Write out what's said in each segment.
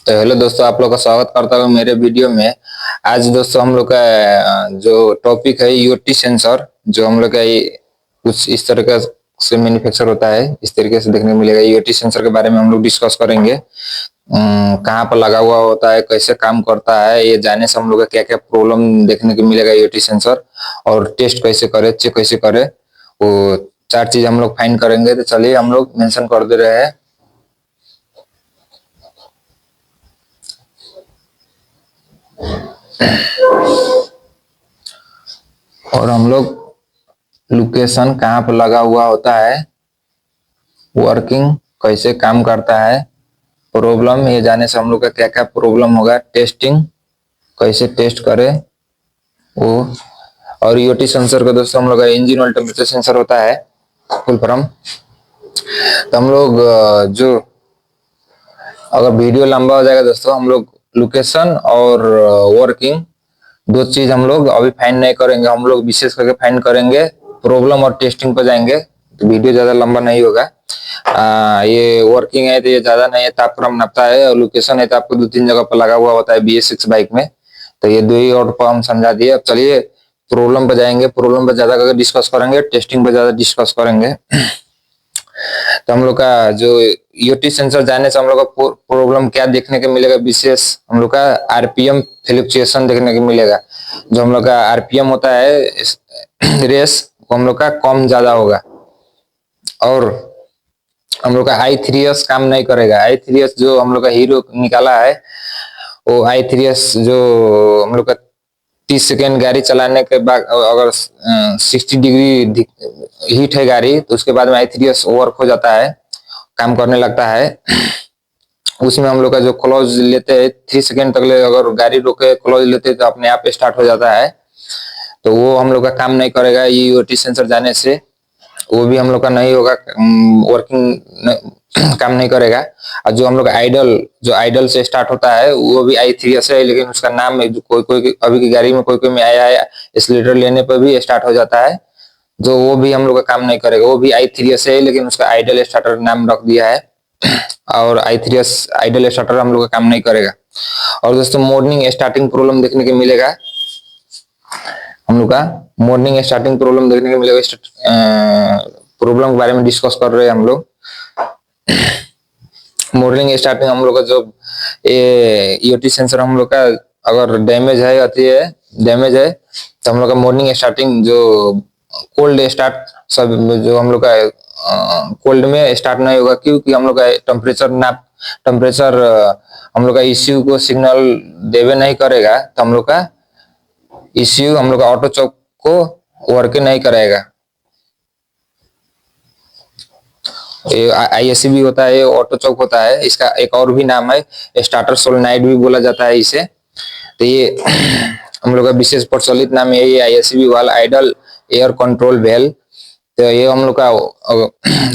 तो हेलो दोस्तों, आप लोग का स्वागत करता हूँ मेरे वीडियो में। आज दोस्तों हम लोग का जो टॉपिक है यूटी सेंसर, जो हम लोग का कुछ इस तरह का से मैन्युफैक्चर होता है, इस तरीके से देखने को मिलेगा। यूटी सेंसर के बारे में हम लोग डिस्कस करेंगे। कहाँ पर लगा हुआ होता है, कैसे काम करता है, ये जाने से हम लोग का क्या क्या प्रॉब्लम देखने को मिलेगा यूटी सेंसर, और टेस्ट कैसे करे, चेक कैसे करे, वो चार चीज हम लोग फाइंड करेंगे। तो चलिए हम लोग मेंशन कर दे रहे हैं। और हम लोग लोकेशन कहाँ पर लगा हुआ होता है, वर्किंग कैसे काम करता है, प्रॉब्लम ये जाने से हम लोग का क्या क्या प्रॉब्लम होगा, टेस्टिंग कैसे टेस्ट करे वो। और ईओटी सेंसर का दोस्तों हम लोग का इंजन ऑयल टेम्परेचर सेंसर होता है, फुल फॉर्म। तो हम लोग जो अगर वीडियो लंबा हो जाएगा दोस्तों, हम लोग लोकेशन और वर्किंग दो चीज हम लोग अभी फाइंड नहीं करेंगे। हम लोग विशेष करके फाइंड करेंगे, प्रॉब्लम और टेस्टिंग पर जाएंगे, तो वीडियो ज्यादा लंबा नहीं होगा। ये वर्किंग है तो ये ज्यादा नहीं है, तापक्रम नापता है, और लोकेशन है तो आपको दो तीन जगह पर लगा हुआ होता है BS6 बाइक में। तो ये दो ही और पर हम समझा दिए। अब चलिए प्रॉब्लम पर जाएंगे। प्रॉब्लम पर ज्यादा करके डिस्कस करेंगे, टेस्टिंग पर ज्यादा डिस्कस करेंगे। तो हम लोग का जो ईओटी सेंसर जाने से हम लोग का प्रॉब्लम क्या देखने को मिलेगा, विशेष हम लोग का आरपीएम फ्लक्चुएशन देखने को मिलेगा। जो हम लोग का आरपीएम होता है रेस, वो हम लोग का कम ज्यादा होगा। और हम लोग का i3s काम नहीं करेगा। i3s जो हम लोग का हीरो निकाला है, वो i3s जो हम लोग का 30 सेकेंड गाड़ी चलाने के बाद अगर 60 डिग्री हीट है गाड़ी, तो उसके बाद में i3s वर्क हो जाता है, काम करने लगता है। उसमें हम लोग का जो क्लोज लेते हैं 3 सेकेंड तक अगर गाड़ी रोके क्लोज लेते हैं तो अपने आप स्टार्ट हो जाता है। तो वो हम लोग का काम नहीं करेगा ये ईओटी सेंसर जाने से, वो भी हम लोग का नहीं होगा, वर्किंग काम नहीं करेगा। और जो हम लोग जो आइडल से स्टार्ट होता है, वो भी i3s है, लेकिन उसका नाम है कोई कोई अभी की गाड़ी में कोई कोई में आया है, एक्सीलरेटर लेने पर भी स्टार्ट हो जाता है। जो वो भी हम लोग का काम नहीं करेगा, वो भी i3s है, लेकिन उसका आइडल स्टार्टर नाम रख दिया है। और i3s आइडल स्टार्टर हम लोग का काम नहीं करेगा। और दोस्तों मॉर्निंग स्टार्टिंग प्रॉब्लम देखने को मिलेगा, हम लोग का मॉर्निंग स्टार्टिंग प्रॉब्लम देखने को मिलेगा। प्रॉब्लम के बारे में डिस्कस कर रहे हैं हम लोग। मॉर्निंग स्टार्टिंग हम लोग का जो ईओटी सेंसर हम लोग का अगर डैमेज है, अति है, डैमेज है, तो हम लोग का मॉर्निंग स्टार्टिंग जो कोल्ड स्टार्ट सब जो हम लोग का कोल्ड में स्टार्ट नहीं होगा, क्योंकि हम लोग का टेम्परेचर हम लोग का ईसीयू को सिग्नल देवे नहीं करेगा। तो हम लोग का ईसीयू हम लोग का ऑटो चौक को वर्क नहीं करेगा। ये आईएससी होता है, ऑटो चौक होता है, इसका एक और भी नाम है स्टार्टर सोलेनाइड भी बोला जाता है इसे। तो ये हम लोग का विशेष प्रचलित नाम है, ये आईएससी वाला आइडल एयर कंट्रोल वेल। तो ये हम लोग का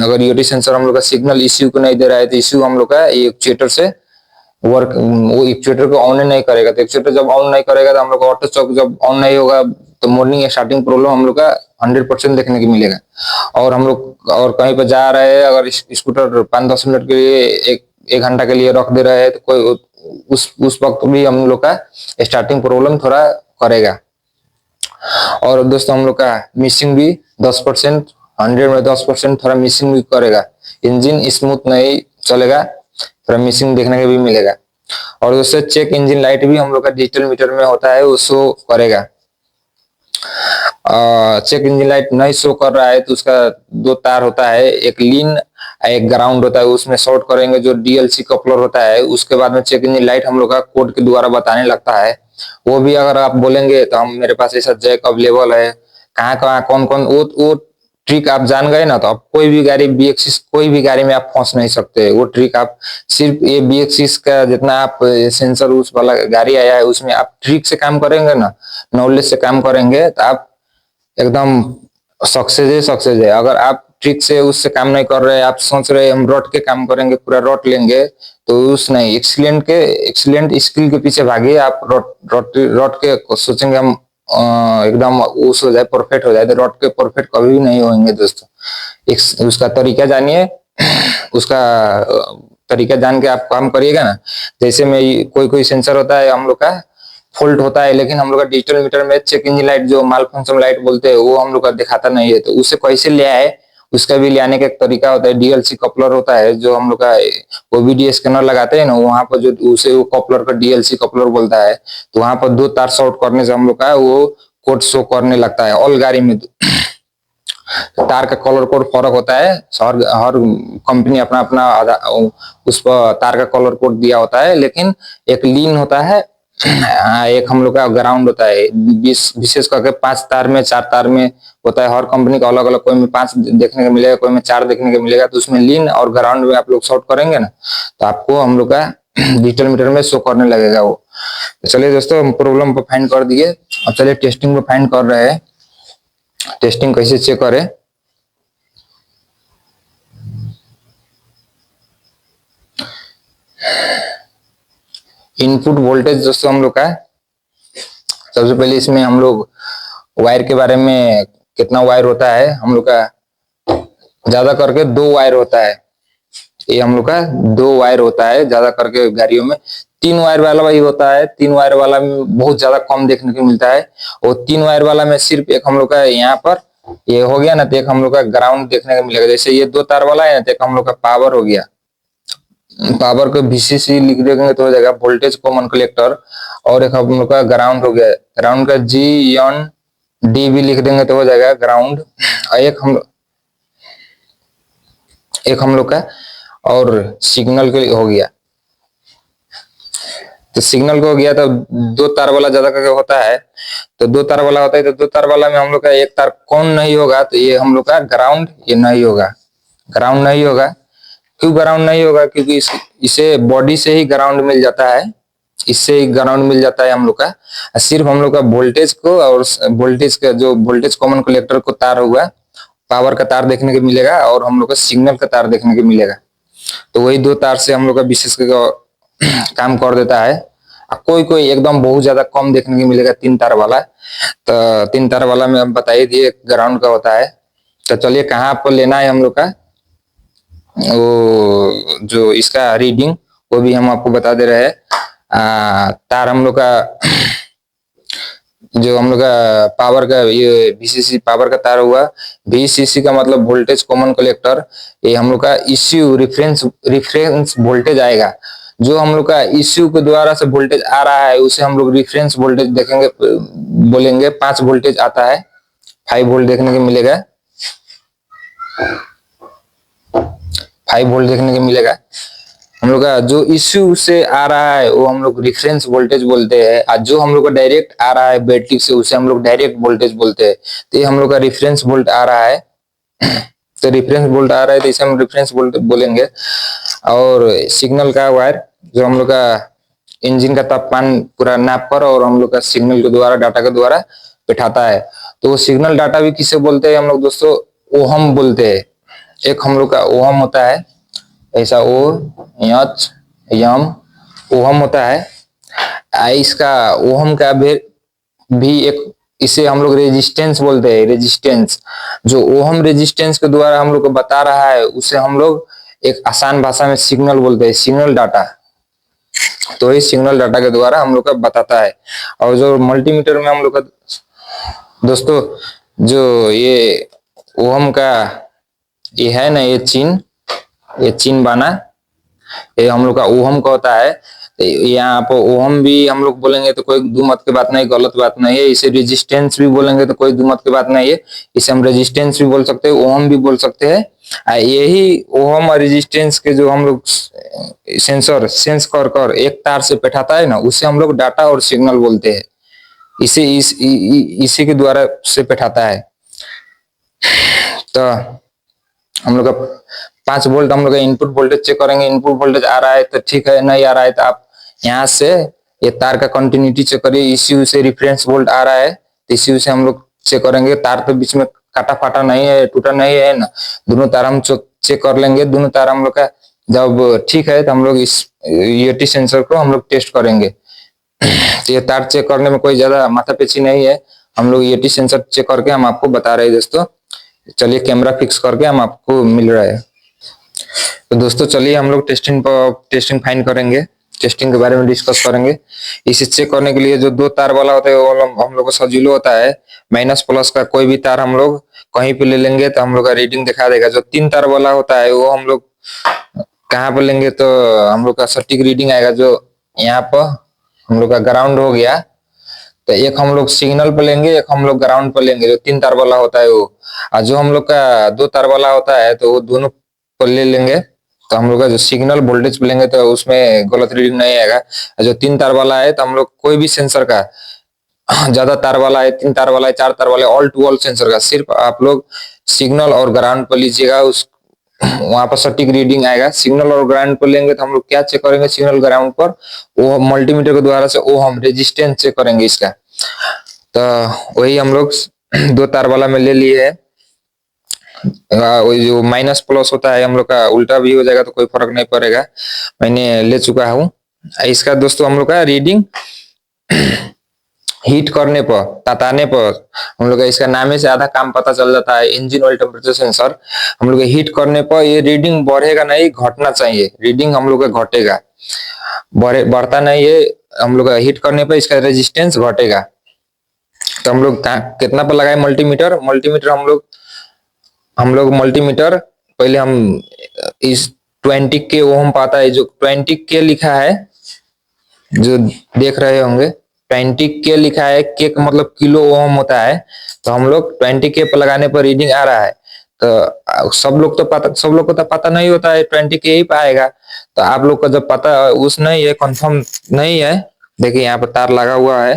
अगर ईओटी सेंसर हम लोग का सिग्नल इश्यू को नहीं दे रहा है, तो इश्यू हम लोग का ये एक्चुएटर से वर्क, वो एक्चुएटर को ऑन नहीं करेगा। तो एक्चुएटर जब ऑन नहीं करेगा, तो हम लोग का ऑटो चौक जब ऑन नहीं होगा, तो मॉर्निंग स्टार्टिंग प्रॉब्लम हम लोग का 100% देखने को मिलेगा। और हम लोग और कहीं पर जा रहे हैं, अगर स्कूटर 5-10 मिनट के लिए, एक घंटा के लिए रख दे रहे हैं, तो कोई उस वक्त भी हम लोग का स्टार्टिंग प्रॉब्लम थोड़ा करेगा। और दोस्तों हम लोग का मिसिंग भी 10%, 100 में 10% थोड़ा मिसिंग भी करेगा। इंजन स्मूथ नहीं चलेगा, थोड़ा मिसिंग देखने को भी मिलेगा। और दोस्तों चेक इंजन लाइट भी हम लोग का डिजिटल मीटर में होता है, वो शो करेगा। चेक इंजन लाइट नहीं शो कर रहा है, तो उसका दो तार होता है, एक लीन एक ग्राउंड होता है, उसमें शॉर्ट करेंगे, जो डीएलसी कपलर होता है। उसके बाद में चेक इंजन लाइट हम लोग का कोड के द्वारा बताने लगता है। वो भी अगर आप बोलेंगे तो हम मेरे पास ऐसा जैक अवेलेबल है, कहाँ कहाँ कौन कौन, वो ट्रिक आप जान गए ना, तो आप कोई भी गाड़ी BX6 कोई भी गाड़ी में आप फंस नहीं सकते। वो ट्रिक आप सिर्फ ये BX6 का जितना आप सेंसर उस वाला गाड़ी आया है, उसमें आप ट्रिक से काम करेंगे ना, नॉलेज से काम करेंगे, तो आप एकदम सक्सेस है। अगर आप ट्रिक से उससे काम नहीं कर रहे, आप सोच रहे हम रट के काम करेंगे, पूरा रट लेंगे, तो उस नहीं, एक्सीलेंट स्किल के पीछे भागिए। आप रट के सोचेंगे हम एकदम उस हो जाए, परफेक्ट हो जाए, तो रट के परफेक्ट कभी भी नहीं होंगे दोस्तों। उसका तरीका जानिए, उसका तरीका जान के आप काम करिएगा ना। जैसे में कोई कोई सेंसर होता है हम लोग का फॉल्ट होता है, लेकिन हम लोग का डिजिटल मीटर में चेक इंजन लाइट जो माल फंक्शन लाइट बोलते हैं वो हम लोग का दिखाता नहीं है। तो उसे कैसे ले आए, उसका भी ले आने का एक तरीका होता है। डीएलसी कपलर होता है जो हम लोग का ओबीडी स्कैनर लगाते हैं ना, वहां पर जो उसे वो कपलर का डीएलसी कपलर बोलता है। तो वहां पर 2 तार शॉर्ट करने से हम लोग का वो कोड शो करने लगता है। ऑल गाड़ी में तार का कलर कोड फर्क होता है, हर हर कंपनी अपना अपना उस पर तार का कलर कोड दिया होता है। लेकिन एक लीन होता है, एक हम लोग का ग्राउंड होता है। विशेष करके 5 तार में 4 तार में होता है। हर कंपनी का अलग अलग, कोई में 5 देखने को मिलेगा, कोई में 4 देखने को मिलेगा। तो उसमें लीन और ग्राउंड में आप लोग शॉर्ट करेंगे ना, तो आपको हम लोग का डिजिटल मीटर में शो करने लगेगा वो। तो चलिए दोस्तों, हम प्रॉब्लम को फाइंड कर दिए। अब चलिए टेस्टिंग को फाइंड कर रहे हैं। टेस्टिंग कैसे चेक करें। इनपुट वोल्टेज दोस्तों हम लोग का, सबसे पहले इसमें हम लोग वायर के बारे में, कितना वायर होता है हम लोग का, ज्यादा करके 2 वायर होता है। ये हम लोग का 2 वायर होता है, ज्यादा करके गाड़ियों में 3 वायर वाला भी होता है। 3 वायर वाला में बहुत ज्यादा कम देखने को मिलता है। और 3 वायर वाला में सिर्फ एक हम लोग का यहाँ पर ये हो गया ना, तो एक हम लोग का ग्राउंड देखने को मिलेगा। जैसे ये 2 तार वाला है ना, तो एक हम लोग का पावर हो गया। पावर को VCC लिख देंगे तो हो जाएगा, वोल्टेज कॉमन कलेक्टर। और एक हम लोग का ग्राउंड हो गया, ग्राउंड का GND भी लिख देंगे तो हो जाएगा ग्राउंड। एक हम लोग का और सिग्नल के हो गया। तो सिग्नल को हो गया। तो 2 तार वाला ज्यादा करके होता है, तो 2 तार वाला होता है। तो 2 तार वाला में हम लोग का एक तार कौन नहीं होगा, तो ये हम लोग का ग्राउंड, ये नहीं होगा, ग्राउंड नहीं होगा। क्यों ग्राउंड नहीं होगा? क्योंकि इसे बॉडी से ही ग्राउंड मिल जाता है, इससे ही ग्राउंड मिल जाता है हम लोग का। सिर्फ हम लोग का वोल्टेज को और वोल्टेज का जो वोल्टेज कॉमन कलेक्टर को तार होगा, पावर का तार देखने को मिलेगा और हम लोग का सिग्नल का तार देखने को मिलेगा। तो वही 2 तार से हम लोग का विशेष काम कर देता है। कोई कोई एकदम बहुत ज्यादा कम देखने को मिलेगा 3 तार वाला। तो 3 तार वाला में हम बताइए दिए ग्राउंड का होता है। तो चलिए कहाँ पर लेना है हम लोग का वो जो इसका रीडिंग, वो भी हम आपको बता दे रहे हैं। तार हम लोग का जो हम लोग का पावर का ये VCC पावर का तार हुआ। VCC का मतलब वोल्टेज कॉमन कलेक्टर। ये हम लोग का इश्यू रिफरेंस वोल्टेज आएगा। जो हम लोग का इश्यू के द्वारा से वोल्टेज आ रहा है उसे हम लोग रिफरेंस वोल्टेज देखेंगे, बोलेंगे 5 वोल्टेज आता है, 5 वोल्ट देखने को मिलेगा, 5 वोल्ट देखने को मिलेगा। हम लोग का जो इश्यू से आ रहा है वो हम लोग रिफरेंस वोल्टेज बोलते हैं। और जो हम लोग का डायरेक्ट आ रहा है बैटरी से, उसे हम लोग डायरेक्ट वोल्टेज बोलते हैं। तो ये हम लोग का रिफरेंस वोल्ट आ रहा है। तो रिफरेंस वोल्ट आ रहा है तो इसे हम रिफरेंस वोल्ट बोलेंगे। और सिग्नल का वायर जो हम लोग का इंजन का तापमान पूरा नाप कर और हम लोग का सिग्नल के द्वारा, डाटा के द्वारा बैठाता है। तो वो सिग्नल डाटा भी किसे बोलते हैं हम लोग दोस्तों? ओहम बोलते हैं। एक हम लोग का ओहम होता है, ऐसा OHM ओहम होता है। इसका ओहम का भी एक, इसे हम लोग रेजिस्टेंस बोलते हैं। रेजिस्टेंस, जो ओहम रेजिस्टेंस के द्वारा हम लोग को बता रहा है उसे हम लोग एक आसान भाषा में सिग्नल बोलते हैं, सिग्नल डाटा। तो इस सिग्नल डाटा के द्वारा हम लोग का बताता है। और जो मल्टीमीटर में हम लोग का दोस्तों जो ये ओहम का ये है ना, ये चिन्ह बाना, ये हम लोग का ओहम का होता है। यहाँ पर ओहम भी हम लोग बोलेंगे तो कोई दुमत की बात नहीं, गलत बात नहीं है। इसे रेजिस्टेंस भी बोलेंगे तो कोई दुमत की बात नहीं है। इसे हम रेजिस्टेंस भी बोल सकते हैं, ओहम भी बोल सकते हैं। यही ओहम और रेजिस्टेंस के जो हम लोग सेंसर सेंस कर एक तार से बैठाता है ना, उसे हम लोग डाटा और सिग्नल बोलते हैं। इसी के द्वारा से बैठाता है। तो हम लोग का 5 वोल्ट हम लोग का इनपुट वोल्टेज चेक करेंगे। इनपुट वोल्टेज आ रहा है तो ठीक है, नहीं आ रहा है तो आप यहाँ से ये तार का कंटिन्यूटी चेक करिए। ECU से रिफरेंस वोल्ट आ रहा है तो ECU से हम लोग चेक करेंगे। तार तो बीच में काटा फाटा नहीं है, टूटा नहीं है ना, दोनों तार हम चेक कर लेंगे। दोनों तार हम लोग का जब ठीक है तो हम लोग इस EAT सेंसर को हम लोग टेस्ट करेंगे। तो ये तार चेक करने में कोई ज्यादा माथापेची नहीं है। हम लोग EAT सेंसर चेक करके हम आपको बता रहे हैं दोस्तों। चलिए कैमरा फिक्स करके हम आपको मिल रहा है। तो दोस्तों चलिए हम लोग टेस्टिंग फाइन करेंगे, टेस्टिंग के बारे में डिस्कस करेंगे। इसे चेक करने के लिए जो दो तार वाला होता है वो हम लोग को सजीलो होता है। माइनस प्लस का कोई भी तार हम लोग कहीं पे ले लेंगे तो हम लोग का रीडिंग दिखा देगा। जो तीन तार वाला होता है वो हम लोग कहाँ पर लेंगे तो हम लोग का सटीक रीडिंग आएगा। जो यहाँ पर हम लोग का ग्राउंड हो गया, तो एक हम लोग सिग्नल पर लेंगे, एक हम लोग ग्राउंड पर लेंगे। जो तीन तार वाला होता है वो, और जो हम लोग का दो तार वाला होता है तो वो दोनों पर ले लेंगे। तो हम लोग का जो सिग्नल वोल्टेज पे लेंगे तो उसमें गलत रीडिंग नहीं आएगा। जो तीन तार वाला है तो हम लोग कोई भी सेंसर का, ज्यादा तार वाला है, तीन तार वाला है, चार तार वाला है, ऑल टू ऑल सेंसर का सिर्फ आप लोग सिग्नल और ग्राउंड पर लीजिएगा, उस वहां पर सटीक रीडिंग आएगा। सिग्नल और ग्राउंड पर लेंगे तो हम लोग क्या चेक करेंगे, सिग्नल ग्राउंड पर वो मल्टीमीटर के द्वारा से वो हम रेजिस्टेंस चेक करेंगे इसका। तो वही हम लोग दो तार वाला में ले लिए है। वही जो माइनस प्लस होता है हम लोग का उल्टा भी हो जाएगा तो कोई फर्क नहीं पड़ेगा, मैंने ले चुका हूँ। इसका दोस्तों हम लोग का रीडिंग हीट करने पर, तताने पर, हम लोग का इसका नाम से आधा काम पता चल जाता है। इंजन ऑयल टेम्परेचर सेंसर हम लोग हीट करने पर ये रीडिंग बढ़ेगा नहीं, घटना चाहिए। रीडिंग हम लोग का घटेगा, बढ़ता नहीं है। हम लोग का हीट करने पर इसका रेजिस्टेंस घटेगा। तो हम लोग कितना पर लगाए मल्टीमीटर, हम लोग मल्टीमीटर पहले हम इस 20 के ओम पाता है। जो 20 के लिखा है, जो देख रहे होंगे 20 के लिखा है, के का मतलब किलो ओम होता है। तो हम लोग 20 के पर लगाने पर रीडिंग आ रहा है। तो सब लोग को तो पता नहीं होता है 20 के ही पाएगा। तो आप लोग को जब पता उस नहीं है, कंफर्म नहीं है, देखिए यहाँ पर तार लगा हुआ है,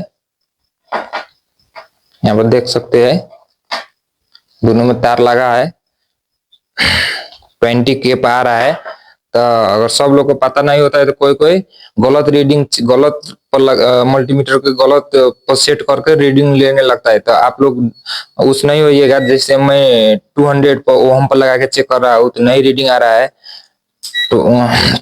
यहाँ पर देख सकते हैं दोनों में तार लगा है, 20 के पर आ रहा है। तो अगर सब लोग को पता नहीं होता है तो कोई कोई गलत रीडिंग, गलत पर मल्टीमीटर के गलत पर सेट करके रीडिंग लेने लगता है। तो आप लोग उस नहीं होइएगा। जैसे मैं 200 पर ओम पर लगा के चेक कर रहा हूँ तो नहीं रीडिंग आ रहा है, तो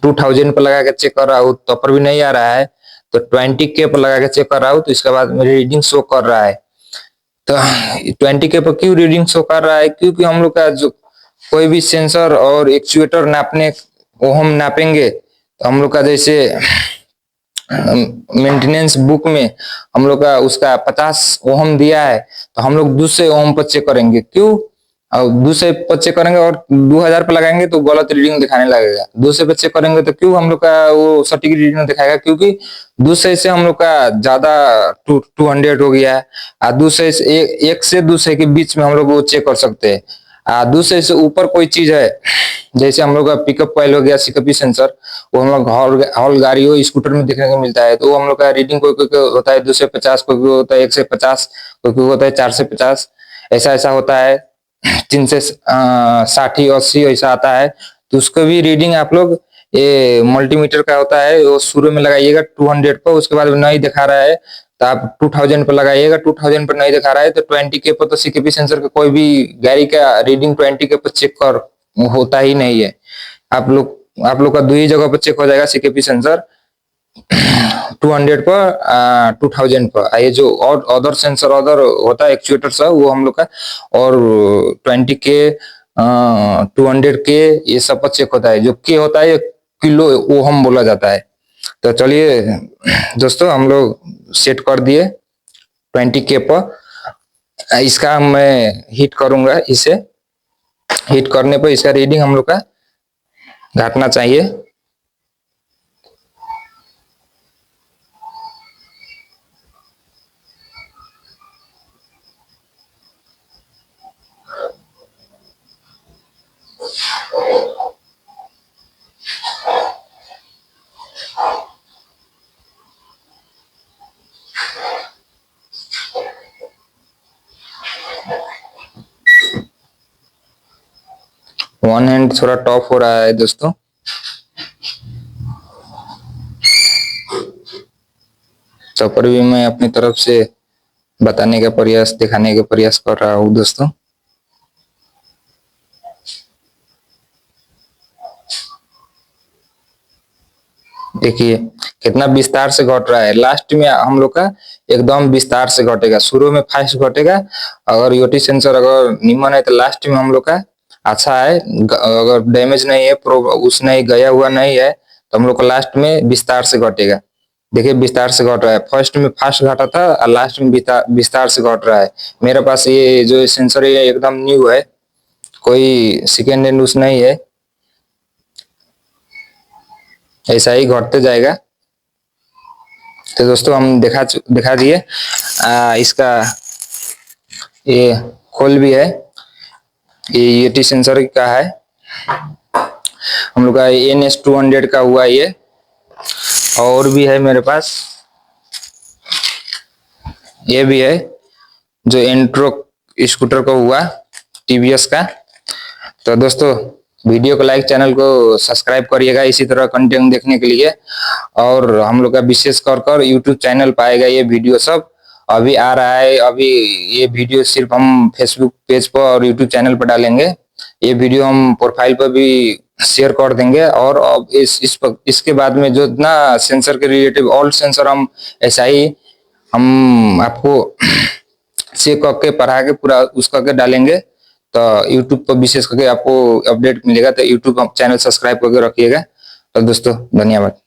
2000 पर लगा के चेक कर रहा हूँ तो पर भी नहीं आ रहा है, तो 20 के पर लगा के चेक कर रहा हूँ तो इसके बाद मेरी रीडिंग शो कर रहा है। तो 20 के पर क्यों रीडिंग शो कर रहा है, क्योंकि हम लोग का जो कोई भी सेंसर और एक्चुएटर नापने वो हम नापेंगे तो हम लोग का जैसे मेंटेनेंस बुक में हम लोग का उसका 50 ओम दिया है, तो हम लोग दूसरे ओम पर चेक करेंगे। क्यों, और दूसरे पर चेक करेंगे और 2000 पर लगाएंगे तो गलत रीडिंग दिखाने लगेगा। दूसरे पर चेक करेंगे तो क्यों हम लोग का वो सटीक रीडिंग दिखाएगा, क्योंकि दूसरे से हम लोग का ज्यादा 200 हो गया है। और दूसरे से एक से दूसरे के बीच में हम लोग वो चेक कर सकते हैं। दूसरे से ऊपर कोई चीज है, जैसे हम लोग का पिकअप कॉइल हो गया, सीकपी सेंसर, वो हम लोग हॉल गाड़ियों स्कूटर में देखने को मिलता है। तो वो हम लोग का रीडिंग कोई कोई होता है 250, कोई कोई होता है 150, कोई कोई होता है 450, ऐसा ऐसा होता है। 3 से 60 80 ऐसा आता है। तो उसको भी रीडिंग आप लोग ये मल्टीमीटर का होता है, वो शुरू में लगाइएगा 200 पर, उसके बाद नहीं दिखा रहा है तो आप 2000 पर लगाइएगा। 2000 पर नहीं दिखा रहा है तो 20 के पर, तो सीकेपी सेंसर का कोई भी गाड़ी का रीडिंग 20 के पर चेक कर होता ही नहीं है। आप लोग का दो ही जगह पर चेक हो जाएगा सीकेपी सेंसर, 200 पर 2000 पर। ये जो और अदर सेंसर अदर होता है एक्चुएटर सब, वो हम लोग का और 20 के 200 के ये सब पर चेक होता है। जो के होता है किलो ओम बोला जाता है। तो चलिए दोस्तों हम लोग सेट कर दिए 20 के पर। इसका मैं हीट करूंगा, इसे हीट करने पर इसका रीडिंग हम लोग का घटना चाहिए। वन हैंड थोड़ा टॉप हो रहा है दोस्तों। तो पर भी मैं अपनी तरफ से बताने का प्रयास, दिखाने का प्रयास कर रहा हूँ दोस्तों। देखिए कितना विस्तार से घट रहा है। लास्ट में हम लोग का एकदम विस्तार से घटेगा, शुरू में फास्ट घटेगा। अगर यूटी सेंसर अगर निम्न है तो लास्ट में हम लोग का अच्छा है, अगर डैमेज नहीं है, उस नहीं गया हुआ नहीं है, तो हम लोग को लास्ट में विस्तार से घटेगा। देखिए विस्तार से घट रहा है, फर्स्ट में फास्ट घटा था और लास्ट में विस्तार से घट रहा है। मेरे पास ये जो सेंसर है एकदम न्यू है, कोई सेकेंड हैंड यूज नहीं है, ऐसा ही घटते जाएगा। तो दोस्तों हम दिखा दिए इसका ये खोल भी है, ये टी सेंसर का है, हम लोग का NS200 का हुआ ये। और भी है मेरे पास, ये भी है जो एंट्रो स्कूटर का हुआ TVS का। तो दोस्तों वीडियो को लाइक, चैनल को सब्सक्राइब करिएगा इसी तरह कंटेंट देखने के लिए। और हम लोग का विशेष कर यूट्यूब चैनल पाएगा ये वीडियो सब अभी आ रहा है। अभी ये वीडियो सिर्फ हम फेसबुक पेज पर और यूट्यूब चैनल पर डालेंगे, ये वीडियो हम प्रोफाइल पर भी शेयर कर देंगे। और अब इसके बाद में जो ना सेंसर के रिलेटिव ऑल सेंसर हम ऐसा ही हम आपको चेक करके पढ़ा के पूरा उस करके डालेंगे। तो यूट्यूब पर विशेष करके आपको अपडेट मिलेगा, तो यूट्यूब चैनल सब्सक्राइब करके रखिएगा। तो दोस्तों धन्यवाद।